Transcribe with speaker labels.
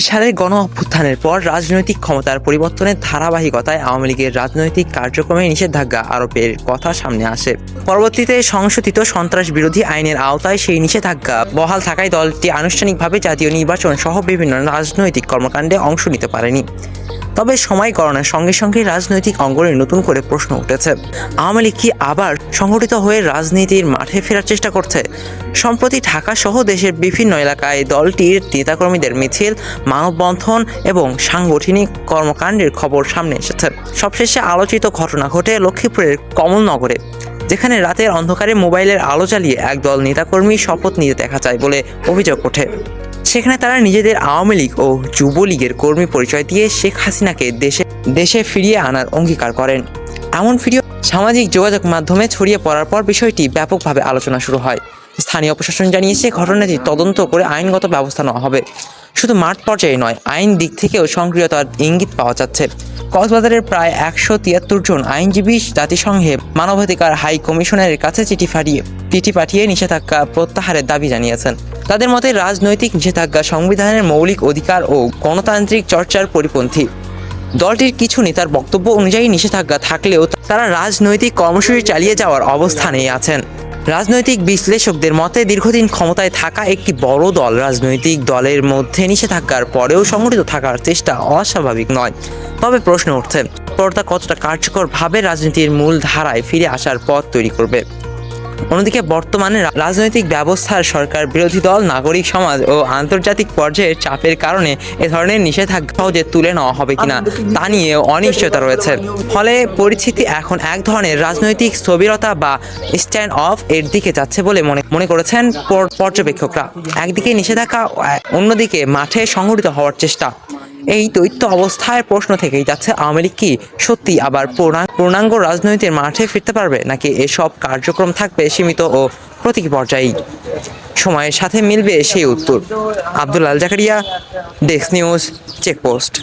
Speaker 1: সালের গণ অভ্যুত্থানের পর রাজনৈতিক ক্ষমতার পরিবর্তনের ধারাবাহিকতায় আওয়ামী লীগের রাজনৈতিক কার্যক্রমে নিষেধাজ্ঞা আরোপের কথা সামনে আসে। পরবর্তীতে সংশোধিত সন্ত্রাস বিরোধী আইনের আওতায় সেই নিষেধাজ্ঞা বহাল থাকায় দলটি আনুষ্ঠানিকভাবে জাতীয় নির্বাচন সহ বিভিন্ন রাজনৈতিক কর্মকাণ্ডে অংশ নিতে পারেনি। তবে সময় গণনার সঙ্গে সঙ্গে রাজনৈতিক অঙ্গনে নতুন করে প্রশ্ন উঠেছে, আওয়ামী লীগ কি আবার সংগঠিত হয়ে রাজনীতির মাঠে ফেরার চেষ্টা করছে? সম্প্রতি ঢাকা সহ দেশের বিভিন্ন এলাকায় দলটির নেতাকর্মীদের মিছিল, মানববন্ধন এবং সাংগঠনিক কর্মকাণ্ডের খবর সামনে এসেছে। সবশেষে আলোচিত ঘটনা ঘটে লক্ষ্মীপুরের কমলনগরে, যেখানে রাতের অন্ধকারে মোবাইলের আলো জ্বালিয়ে একদল নেতাকর্মী শপথ নিতে দেখা যায় বলে অভিযোগ ওঠে। সেখানে তারা নিজেদের আওয়ামী লীগ ও যুবলীগের কর্মী পরিচয় দিয়ে শেখ হাসিনাকে দেশে ফিরিয়ে আনার অঙ্গীকার করেন। এমন ভিডিও সামাজিক যোগাযোগ মাধ্যমে ছড়িয়ে পড়ার পর বিষয়টি ব্যাপকভাবে আলোচনা শুরু হয়। স্থানীয় প্রশাসন জানিয়েছে, ঘটনাটি তদন্ত করে আইনগত ব্যবস্থা নেওয়া হবে। শুধু মাঠ পর্যায়ে নয়, আইন দিক থেকেও সক্রিয়তার ইঙ্গিত পাওয়া যাচ্ছে। কক্সবাজারের প্রায় 173 জন আইনজীবী জাতিসংঘে মানবাধিকার হাই কমিশনের কাছে চিঠি পাঠিয়ে নিষেধাজ্ঞা প্রত্যাহারের দাবি জানিয়েছেন। তাদের মতে, রাজনৈতিক নিষেধাজ্ঞা সংবিধানের মৌলিক অধিকার ও গণতান্ত্রিক চর্চার পরিপন্থী। দলটির কিছু নেতার বক্তব্য অনুযায়ী নিষেধাজ্ঞা থাকলেও তারা রাজনৈতিক কর্মসূচি চালিয়ে যাওয়ার অবস্থানেই আছেন। রাজনৈতিক বিশ্লেষকদের মতে, দীর্ঘদিন ক্ষমতায় থাকা একটি বড় দল রাজনৈতিক দলের মধ্যে নিষেধাজ্ঞার পরেও সংগঠিত থাকার চেষ্টা অস্বাভাবিক নয়। তবে প্রশ্ন উঠছে, তৎপরতা কতটা কার্যকরভাবে রাজনীতির মূল ধারায় ফিরে আসার পথ তৈরি করবে। অন্যদিকে বর্তমানে রাজনৈতিক ব্যবস্থার সরকার বিরোধী দল, নাগরিক সমাজ ও আন্তর্জাতিক পর্যায়ের চাপের কারণে এ ধরনের নিষেধাজ্ঞা সহজে তুলে নেওয়া হবে কিনা তা নিয়ে অনিশ্চয়তা রয়েছে। ফলে পরিস্থিতি এখন এক ধরনের রাজনৈতিক স্থবিরতা বা স্ট্যান্ড অফ এর দিকে যাচ্ছে বলে মনে করেছেন পর্যবেক্ষকরা। একদিকে নিষেধাজ্ঞা, অন্যদিকে মাঠে সংগঠিত হওয়ার চেষ্টা। এই দ্বৈত অবস্থায় প্রশ্ন থেকেই যাচ্ছে, আওয়ামী লীগ কি সত্যি আবার পূর্ণাঙ্গ রাজনীতির মাঠে ফিরতে পারবে, নাকি এসব কার্যক্রম থাকবে সীমিত ও প্রতীকী পর্যায়েই? সময়ের সাথে মিলবে সেই উত্তর। আব্দুল আল জাকারিয়া, ডেস্ক নিউজ, চেকপোস্ট।